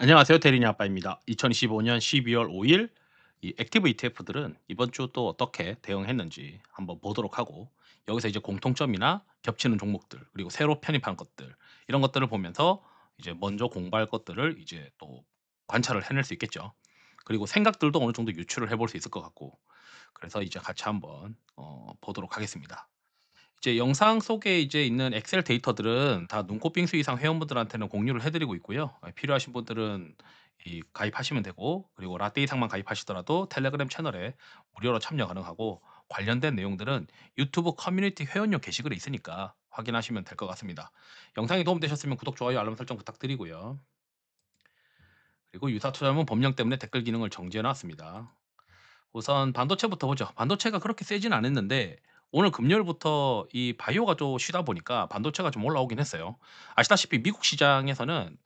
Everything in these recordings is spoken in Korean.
안녕하세요. 대리님 아빠입니다. 2025년 12월 5일 이 액티브 ETF들은 이번 주 또 어떻게 대응했는지 한번 보도록 하고, 여기서 이제 공통점이나 겹치는 종목들, 그리고 새로 편입한 것들, 이런 것들을 보면서 이제 먼저 공부할 것들을 이제 또 관찰을 해낼 수 있겠죠. 그리고 생각들도 어느 정도 유추를 해볼 수 있을 것 같고, 그래서 이제 같이 한번 보도록 하겠습니다. 이제 영상 속에 이제 있는 엑셀 데이터들은 다 눈꽃빙수 이상 회원분들한테는 공유를 해 드리고 있고요. 필요하신 분들은 이 가입하시면 되고, 그리고 라떼 이상만 가입하시더라도 텔레그램 채널에 무료로 참여 가능하고, 관련된 내용들은 유튜브 커뮤니티 회원용 게시글에 있으니까 확인하시면 될 것 같습니다. 영상이 도움되셨으면 구독, 좋아요, 알람 설정 부탁드리고요. 그리고 유사 투자는 법령 때문에 댓글 기능을 정지해 놨습니다. 우선 반도체부터 보죠. 반도체가 그렇게 세진 않았는데 오늘 금요일부터 이 바이오가 좀 쉬다 보니까 반도체가 좀 올라오긴 했어요. 아시다시피 미국 시장에서는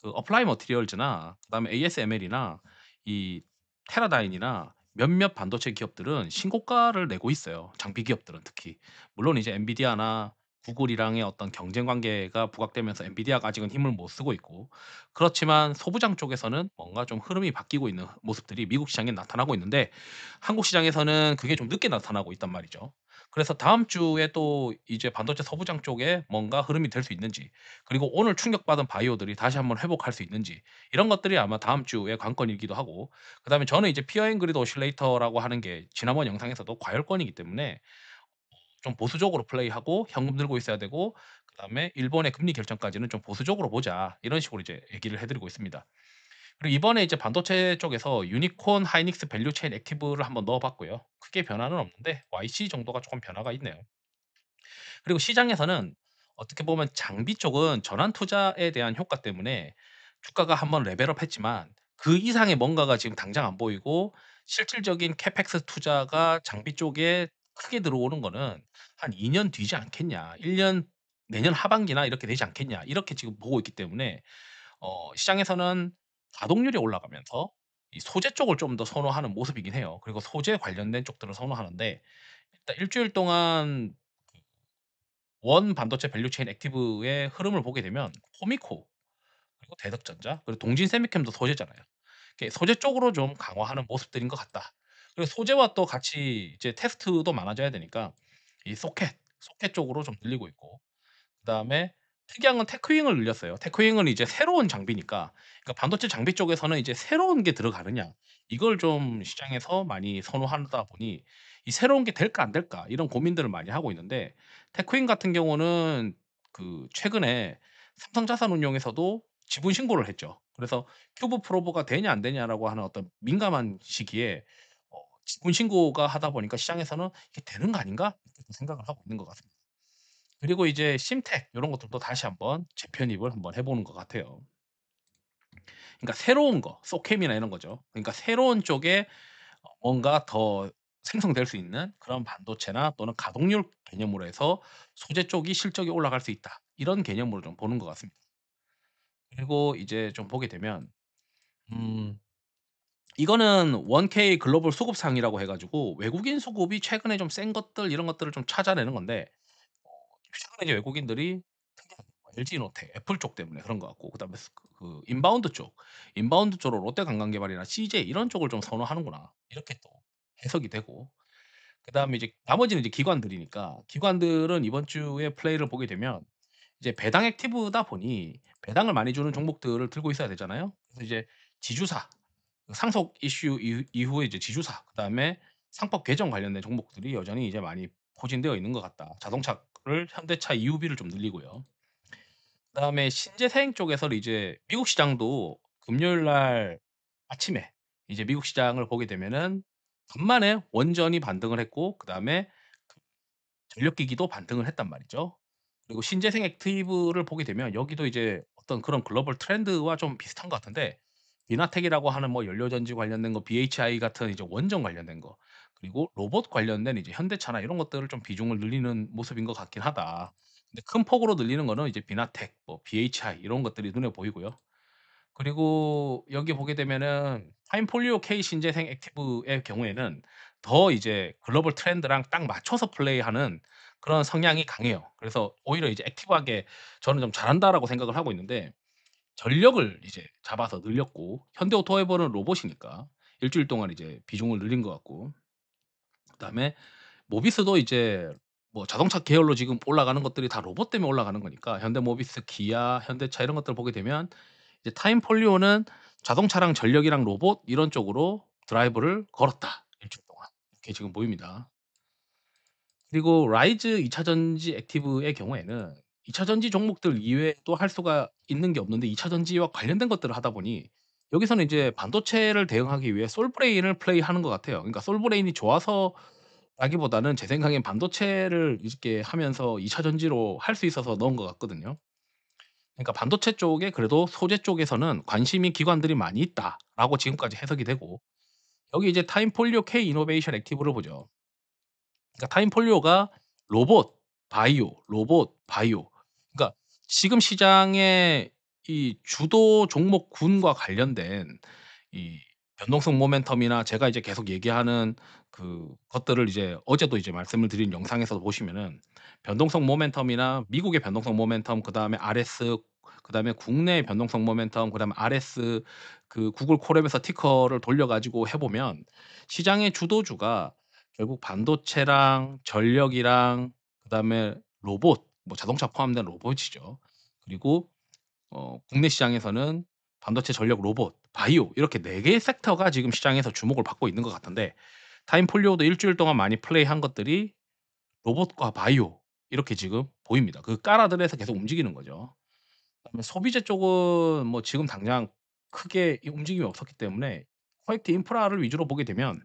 그 어플라이 머티리얼즈나 그다음에 ASML이나 이 테라다인이나 몇몇 반도체 기업들은 신고가를 내고 있어요. 장비 기업들은 특히. 물론 이제 엔비디아나 구글이랑의 어떤 경쟁 관계가 부각되면서 엔비디아가 아직은 힘을 못 쓰고 있고, 그렇지만 소부장 쪽에서는 뭔가 좀 흐름이 바뀌고 있는 모습들이 미국 시장에 나타나고 있는데, 한국 시장에서는 그게 좀 늦게 나타나고 있단 말이죠. 그래서 다음 주에 또 이제 반도체 소부장 쪽에 뭔가 흐름이 될 수 있는지, 그리고 오늘 충격받은 바이오들이 다시 한번 회복할 수 있는지, 이런 것들이 아마 다음 주에 관건이기도 하고, 그다음에 저는 이제 피어 앤 그리드 오실레이터라고 하는 게 지난번 영상에서도 과열권이기 때문에 좀 보수적으로 플레이하고 현금 들고 있어야 되고, 그다음에 일본의 금리 결정까지는 좀 보수적으로 보자, 이런 식으로 이제 얘기를 해 드리고 있습니다. 그리고 이번에 이제 반도체 쪽에서 유니콘, 하이닉스, 밸류체인, 액티브를 한번 넣어 봤고요. 크게 변화는 없는데 YC 정도가 조금 변화가 있네요. 그리고 시장에서는 어떻게 보면 장비 쪽은 전환 투자에 대한 효과 때문에 주가가 한번 레벨업 했지만, 그 이상의 뭔가가 지금 당장 안 보이고, 실질적인 캐펙스 투자가 장비 쪽에 크게 들어오는 거는 한 2년 뒤지 않겠냐. 1 년, 내년 하반기나 이렇게 되지 않겠냐. 이렇게 지금 보고 있기 때문에 시장에서는 가동률이 올라가면서 이 소재 쪽을 좀 더 선호하는 모습이긴 해요. 그리고 소재 관련된 쪽들을 선호하는데, 일단 일 주일 동안 원 반도체 밸류체인 액티브의 흐름을 보게 되면 코미코, 그리고 대덕전자, 그리고 동진 세미캠도 소재잖아요. 이렇게 소재 쪽으로 좀 강화하는 모습들인 것 같다. 그리고 소재와 또 같이 이제 테스트도 많아져야 되니까 이 소켓 쪽으로 좀 늘리고 있고, 그다음에 특이한 건 테크윙을 늘렸어요. 테크윙은 이제 새로운 장비니까, 그러니까 반도체 장비 쪽에서는 이제 새로운 게 들어가느냐, 이걸 좀 시장에서 많이 선호하다 보니 이 '새로운 게 될까 안 될까?' 이런 고민들을 많이 하고 있는데, 테크윙 같은 경우는 그 최근에 삼성자산운용에서도 지분 신고를 했죠. 그래서 '큐브 프로브가 되냐 안 되냐.'라고 하는 어떤 민감한 시기에 지분 신고가 하다 보니까 시장에서는 '이게 되는 거 아닌가?' 이렇게 생각을 하고 있는 것 같습니다. 그리고 이제 심택 요런 것들도 다시 한번 재편입을 한번 해 보는 것 같아요. 그러니까 새로운 거, 소캠이나 이런 거죠. 그러니까 새로운 쪽에 뭔가 더 생성될 수 있는 그런 반도체나 또는 가동률 개념으로 해서 소재 쪽이 실적이 올라갈 수 있다, 이런 개념으로 좀 보는 것 같습니다. 그리고 이제 좀 보게 되면 음 이거는 1K 글로벌 수급상이라고 해 가지고 외국인 수급이 최근에 좀 센 것들, 이런 것들을 좀 찾아내는 건데, 어 최근에 이제 외국인들이 특이하게 뭐 LG노텍, 애플 쪽 때문에 그런 것 같고, 그다음에 인바운드 쪽으로 롯데관광개발이나 CJ 이런 쪽을 좀 선호하는구나, 이렇게 또 해석이 되고, 그다음에 이제 나머지는 이제 기관들이니까, 기관들은 이번 주에 플레이를 보게 되면 이제 배당 액티브다 보니 배당을 많이 주는 종목들을 들고 있어야 되잖아요. 그래서 이제 지주사, 그 상속 이슈 이후에 이제 지주사, 그다음에 상법 개정 관련된 종목들이 여전히 이제 많이 포진되어 있는 것 같다. 자동차를 현대차 EUV를 좀 늘리고요. 그다음에 신재생 쪽에서는 이제 미국 시장도 금요일 날 아침에 이제 미국 시장을 보게 되면은 간만에 원전이 반등을 했고, 그다음에 그 전력기기도 반등을 했단 말이죠. 그리고 신재생 액티브를 보게 되면 여기도 이제 어떤 그런 글로벌 트렌드와 좀 비슷한 것 같은데, 비나텍이라고 하는 뭐 연료전지 관련된 거, BHI 같은 이제 원전 관련된 거, 그리고 로봇 관련된 이제 현대차나 이런 것들을 좀 비중을 늘리는 모습인 것 같긴 하다. 근데 큰 폭으로 늘리는 거는 이제 비나텍, 뭐 BHI 이런 것들이 눈에 보이고요. 그리고 여기 보게 되면은 타임폴리오 K 신재생 액티브의 경우에는 더 이제 글로벌 트렌드랑 딱 맞춰서 플레이하는 그런 성향이 강해요. 그래서 오히려 이제 액티브하게 저는 좀 잘한다라고 생각을 하고 있는데, 전력을 이제 잡아서 늘렸고 현대오토모티브는 로봇이니까 일 주일 동안 이제 비중을 늘린 것 같고 그다음에 모비스도 이제 뭐 자동차 계열로 지금 올라가는 것들이 다 로봇 때문에 올라가는 거니까 현대모비스, 기아, 현대차 이런 것들 보게 되면 이제 타임폴리오는 자동차랑 전력이랑 로봇 이런 쪽으로 드라이브를 걸었다 일주일 동안. 이렇게 지금 보입니다. 그리고 라이즈 2차 전지 액티브의 경우에는 2차 전지 종목들 이외에 또 할 수가 있는 게 없는데 2차 전지와 관련된 것들을 하다 보니 여기서는 이제 반도체를 대응하기 위해 솔브레인을 플레이하는 것 같아요. 그러니까 솔브레인이 좋아서라기보다는 제 생각엔 반도체를 이렇게 하면서 2차 전지로 할 수 있어서 넣은 것 같거든요. 그러니까 반도체 쪽에 그래도 소재 쪽에서는 관심이 기관들이 많이 있다라고 지금까지 해석이 되고 여기 이제 타임폴리오 K 이노베이션 액티브를 보죠. 그러니까 타임폴리오가 로봇, 바이오, 로봇, 바이오. 그러니까 지금 시장의 이 주도 종목군과 관련된 이 변동성 모멘텀이나 제가 이제 계속 얘기하는 그 것들을 이제 어제도 이제 말씀을 드린 영상에서 보시면은 변동성 모멘텀이나 미국의 변동성 모멘텀 그다음에 RS 그다음에 국내의 변동성 모멘텀 그다음에 RS 그 구글 콜앱에서 티커를 돌려 가지고 해 보면 시장의 주도주가 결국 반도체랑 전력이랑 그다음에 로봇 뭐 자동차 포함된 로봇이죠. 그리고 국내 시장에서는 반도체, 전력, 로봇, 바이오 이렇게 4 개의 섹터가 지금 시장에서 주목을 받고 있는 것 같은데 타임폴리오도 일 주일 동안 많이 플레이한 것들이 로봇과 바이오 이렇게 지금 보입니다. 그 깔아들에서 계속 움직이는 거죠. 그다음에 소비재 쪽은 뭐 지금 당장 크게 이 움직임이 없었기 때문에 코엑트 인프라를 위주로 보게 되면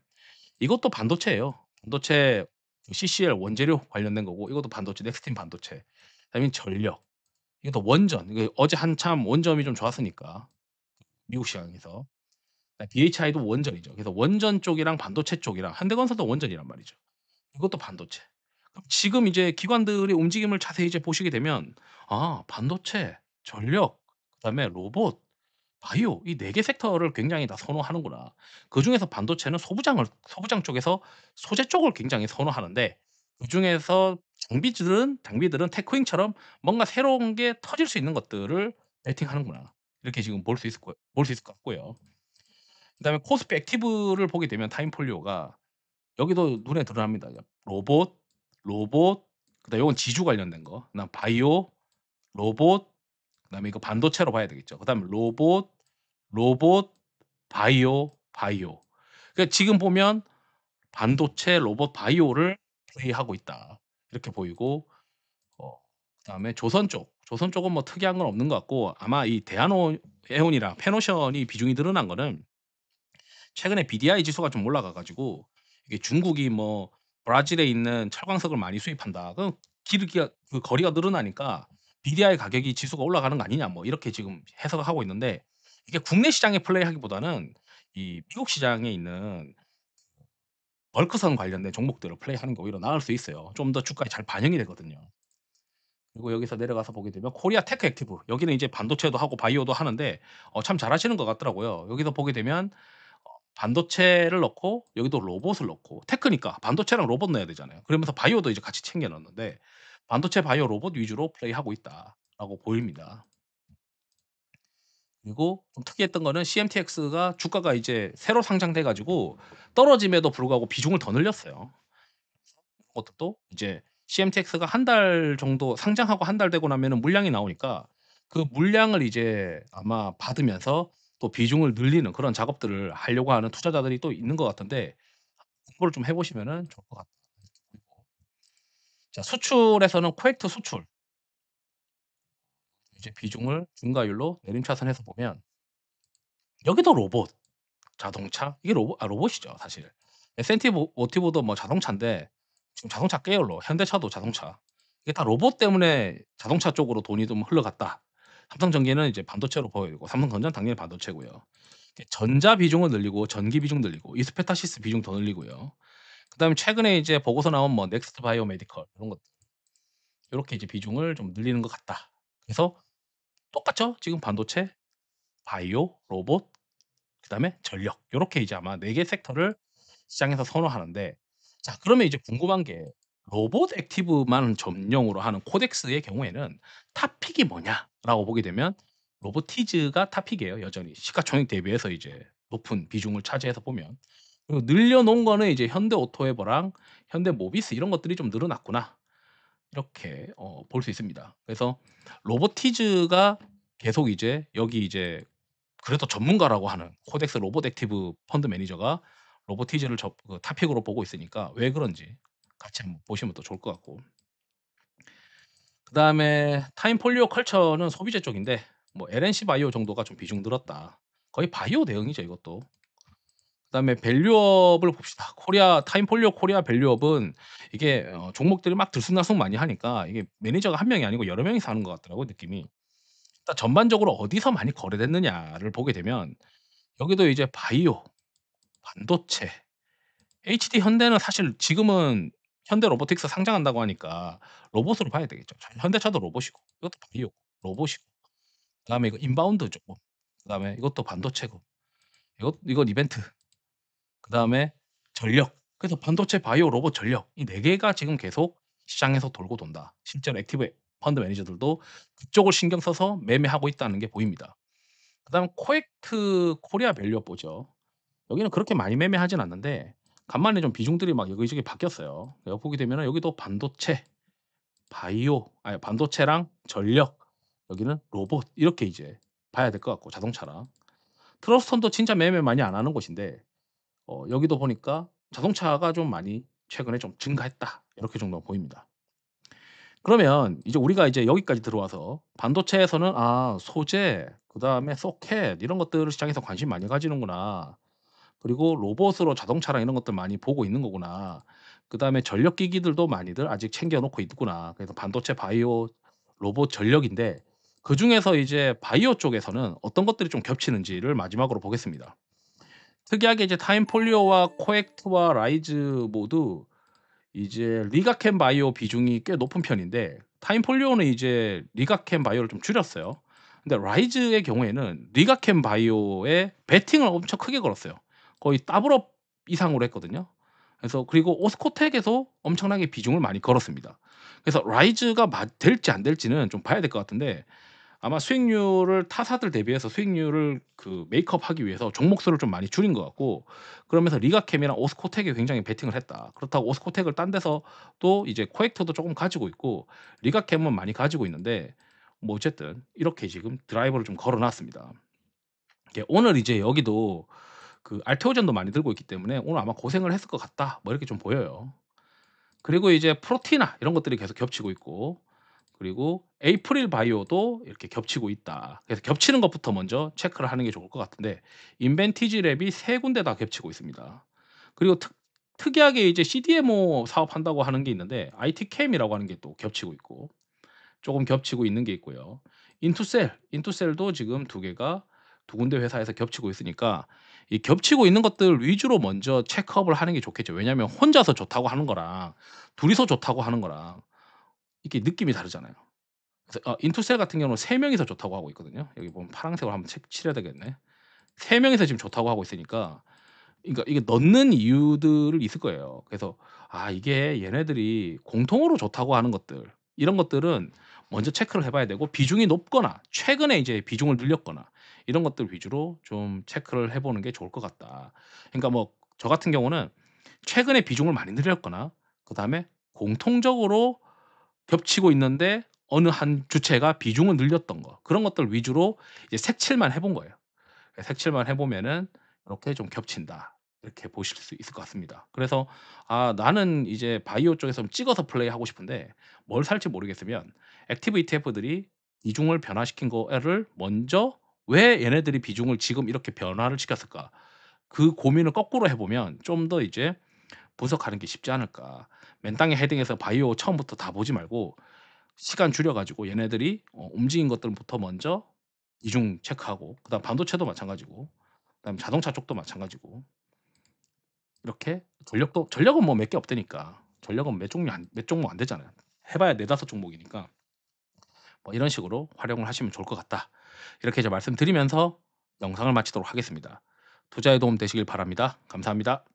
이것도 반도체예요. 반도체 그 CCL 원재료 관련된 거고 이것도 반도체 넥스틴 반도체. 그다음에 전력. 이것도 원전. 이게 어제 한참 원점이 좀 좋았으니까 미국 시장에서. BHI도 원전이죠. 그래서 원전 쪽이랑 반도체 쪽이랑 현대건설도 원전이란 말이죠. 이것도 반도체. 그럼 지금 이제 기관들의 움직임을 자세히 이제 보시게 되면 아 반도체, 전력, 그다음에 로봇, 바이오 이 4개 섹터를 굉장히 다 선호하는구나. 그중에서 반도체는 소부장 쪽에서 소재 쪽을 굉장히 선호하는데 그중에서 장비들은 테크윙처럼 뭔가 새로운 게 터질 수 있는 것들을 베팅하는구나. 이렇게 지금 볼 수 있을 것 같고요. 그다음에 코스피 액티브를 보게 되면 타임폴리오가 여기도 눈에 드러납니다. 로봇, 로봇 그다음에 요건 지주 관련된 거. 그다음 바이오, 로봇 그다음에 이거 반도체로 봐야 되겠죠. 그다음에 로봇, 로봇, 바이오, 바이오. 그러니까 지금 보면 반도체, 로봇, 바이오를 플레이하고 있다. 이렇게 보이고 그다음에 조선 쪽은 뭐 특이한 건 없는 것 같고 아마 이 대한오 에온이랑 페노션이 비중이 늘어난 거는 최근에 BDI 지수가 좀 올라가 가지고 이게 중국이 뭐 브라질에 있는 철광석을 많이 수입한다. 그럼 기르기가 그 거리가 늘어나니까 BDI 가격이 지수가 올라가는 거 아니냐 뭐 이렇게 지금 해석을 하고 있는데 이게 국내 시장에 플레이하기보다는 이 미국 시장에 있는 벌크선 관련된 종목들을 플레이하는 게 오히려 나을 수 있어요. 좀 더 주가에 잘 반영이 되거든요. 그리고 여기서 내려가서 보게 되면 코리아 테크 액티브 여기는 이제 반도체도 하고 바이오도 하는데 참 잘하시는 것 같더라고요. 여기서 보게 되면 반도체를 넣고 여기도 로봇을 넣고 테크니까 반도체랑 로봇 넣어야 되잖아요. 그러면서 바이오도 이제 같이 챙겨 넣는데 반도체, 바이오, 로봇 위주로 플레이하고 있다라고 보입니다. 그리고 좀 특이했던 거는 CMTX가 주가가 이제 새로 상장돼 가지고 떨어짐에도 불구하고 비중을 더 늘렸어요. 그것도 이제 CMTX가 한 달 정도 상장하고 한 달 되고 나면은 물량이 나오니까 그 물량을 이제 아마 받으면서 또 비중을 늘리는 그런 작업들을 하려고 하는 투자자들이 또 있는 것 같은데 공부를 좀 해 보시면은 좋을 것 같다. 자 수출에서는 코엑트 수출 이제 비중을 중과율로 내림차순해서 보면 여기도 로봇, 자동차 이게 로봇이죠 사실. 모티브도 뭐 자동차인데 지금 자동차 계열로 현대차도 자동차. 이게 다 로봇 때문에 자동차 쪽으로 돈이 좀 흘러갔다. 삼성전기는 이제 반도체로 보이고 삼성전자는 당연히 반도체고요. 전자 비중을 늘리고 전기 비중 늘리고 이스페타시스 비중 더 늘리고요. 그다음에 최근에 이제 보고서 나온 뭐 넥스트 바이오 메디컬 이런 것들 요렇게 이제 비중을 좀 늘리는 것 같다. 그래서 똑같죠? 지금 반도체, 바이오, 로봇 그다음에 전력 요렇게 이제 아마 4개 섹터를 시장에서 선호하는데 자 그러면 이제 궁금한 게 로봇 액티브만 점령으로 하는 코덱스의 경우에는 탑픽이 뭐냐라고 보게 되면 로보티즈가 탑픽이에요 여전히. 시가총액 대비해서 이제 높은 비중을 차지해서 보면. 그리고 늘려 놓은 거는 이제 현대오토에버랑 현대모비스 이런 것들이 좀 늘어났구나. 이렇게 볼 수 있습니다. 그래서 로보티즈가 계속 이제 여기 이제 그래도 전문가라고 하는 코덱스 로봇 액티브 펀드 매니저가 로보티즈를 그 탑픽으로 보고 있으니까 왜 그런지 같이 한번 보시면 또 좋을 것 같고. 그다음에 타임폴리오 컬처는 소비재 쪽인데 뭐 LNC 바이오 정도가 좀 비중 늘었다. 거의 바이오 대응이죠 이것도. 그다음에 밸류업을 봅시다. 코리아 타임폴리오 코리아 밸류업은 이게 종목들이 막 들쑥날쑥 많이 하니까 이게 매니저가 한 명이 아니고 여러 명이서 하는 것 같더라고요 느낌이. 일단 전반적으로 어디서 많이 거래됐느냐를 보게 되면 여기도 이제 바이오, 반도체, HD 현대는 사실 지금은 현대 로보틱스 상장한다고 하니까 로봇으로 봐야 되겠죠. 현대차도 로봇이고 이것도 바이오고 로봇이고 그다음에 이거 인바운드 쪽 그다음에 이것도 반도체고 이건 이벤트 그다음에 전력. 그래서 반도체, 바이오, 로봇, 전력 이 4 개가 지금 계속 시장에서 돌고 돈다. 실제로 액티브 펀드 매니저들도 그쪽을 신경 써서 매매하고 있다는 게 보입니다. 그다음 코엑트 코리아 밸류업 보죠. 여기는 그렇게 많이 매매하진 않는데 간만에 좀 비중들이 막 여기저기 바뀌었어요. 여기 보게 되면은 여기도 반도체, 바이오 아니 반도체랑 전력, 여기는 로봇 이렇게 이제 봐야 될 것 같고 자동차랑. 트러스톤도 진짜 매매 많이 안 하는 곳인데 여기도 보니까 자동차가 좀 많이 최근에 좀 증가했다. 이렇게 정도 보입니다. 그러면 이제 우리가 이제 여기까지 들어와서 반도체에서는 소재 그다음에 소켓 이런 것들을 시장에서 관심 많이 가지는구나. 그리고 로봇으로 자동차랑 이런 것들 많이 보고 있는 거구나. 그다음에 전력 기기들도 많이들 아직 챙겨 놓고 있구나. 그래서 반도체, 바이오, 로봇, 전력인데 그중에서 이제 바이오 쪽에서는 어떤 것들이 좀 겹치는지를 마지막으로 보겠습니다. 특이하게 이제 타임폴리오와 코엑트와 라이즈 모두 이제 리가켐 바이오 비중이 꽤 높은 편인데 타임폴리오는 이제 리가켐 바이오를 좀 줄였어요. 근데 라이즈의 경우에는 리가켐 바이오에 베팅을 엄청 크게 걸었어요. 거의 더블업 이상으로 했거든요. 그래서 그리고 오스코텍에서 엄청나게 비중을 많이 걸었습니다. 그래서 라이즈가 될지 안 될지는 좀 봐야 될 것 같은데 아마 수익률을 타사들 대비해서 수익률을 그 메이크업하기 위해서 종목 수를 좀 많이 줄인 것 같고 그러면서 리가켐이랑 오스코텍에 굉장히 베팅을 했다. 그렇다고 오스코텍을 딴 데서 또 이제 코엑터도 조금 가지고 있고 리가켐은 많이 가지고 있는데 뭐 어쨌든 이렇게 지금 드라이버를 좀 걸어 놨습니다. 이게 오늘 이제 여기도 그 알테오젠도 많이 들고 있기 때문에 오늘 아마 고생을 했을 것 같다. 뭐 이렇게 좀 보여요. 그리고 이제 프로티나 이런 것들이 계속 겹치고 있고 그리고 에이프릴 바이오도 이렇게 겹치고 있다. 그래서 겹치는 것부터 먼저 체크를 하는 게 좋을 것 같은데 인벤티지 랩이 3 군데 다 겹치고 있습니다. 그리고 특이하게 이제 CDMO 사업한다고 하는 게 있는데 IT캠이라고 하는 게 또 겹치고 있고 조금 겹치고 있는 게 있고요. 인투셀도 지금 2 개가 2 군데 회사에서 겹치고 있으니까 이 겹치고 있는 것들 위주로 먼저 체크업을 하는 게 좋겠죠. 왜냐하면 혼자서 좋다고 하는 거랑 둘이서 좋다고 하는 거랑 이게 느낌이 다르잖아요. 그래서 인투셀 같은 경우는 3 명이서 좋다고 하고 있거든요. 여기 보면 파란색으로 한번 칠해야 되겠네. 3 명이서 지금 좋다고 하고 있으니까 그러니까 이게 넣는 이유들이 있을 거예요. 그래서 이게 얘네들이 공통으로 좋다고 하는 것들 이런 것들은 먼저 체크를 해 봐야 되고 비중이 높거나 최근에 이제 비중을 늘렸거나 이런 것들 위주로 좀 체크를 해 보는 게 좋을 것 같다. 그러니까 뭐 저 같은 경우는 최근에 비중을 많이 늘렸거나 그다음에 공통적으로 겹치고 있는데 어느 한 주체가 비중을 늘렸던 거 그런 것들 위주로 이제 색칠만 해본 거예요. 색칠만 해 보면은 이렇게 좀 겹친다. 이렇게 보실 수 있을 것 같습니다. 그래서 나는 이제 바이오 쪽에서 좀 찍어서 플레이하고 싶은데 뭘 살지 모르겠으면 액티브 ETF들이 비중을 변화시킨 거를 먼저 '왜 얘네들이 비중을 지금 이렇게 변화를 시켰을까?' 그 고민을 거꾸로 해 보면 좀 더 이제 분석하는 게 쉽지 않을까. 맨 땅에 헤딩해서 바이오 처음부터 다 보지 말고 시간 줄여 가지고 얘네들이 움직인 것들부터 먼저 이중 체크하고 그다음 반도체도 마찬가지고 그다음에 자동차 쪽도 마찬가지고 이렇게 전력은 뭐 몇 개 없다니까. 전력은 몇 종목 안 되잖아요. 해 봐야 4-5 종목이니까 뭐 이런 식으로 활용을 하시면 좋을 것 같다. 이렇게 이제 말씀드리면서 영상을 마치도록 하겠습니다. 투자에 도움 되시길 바랍니다. 감사합니다.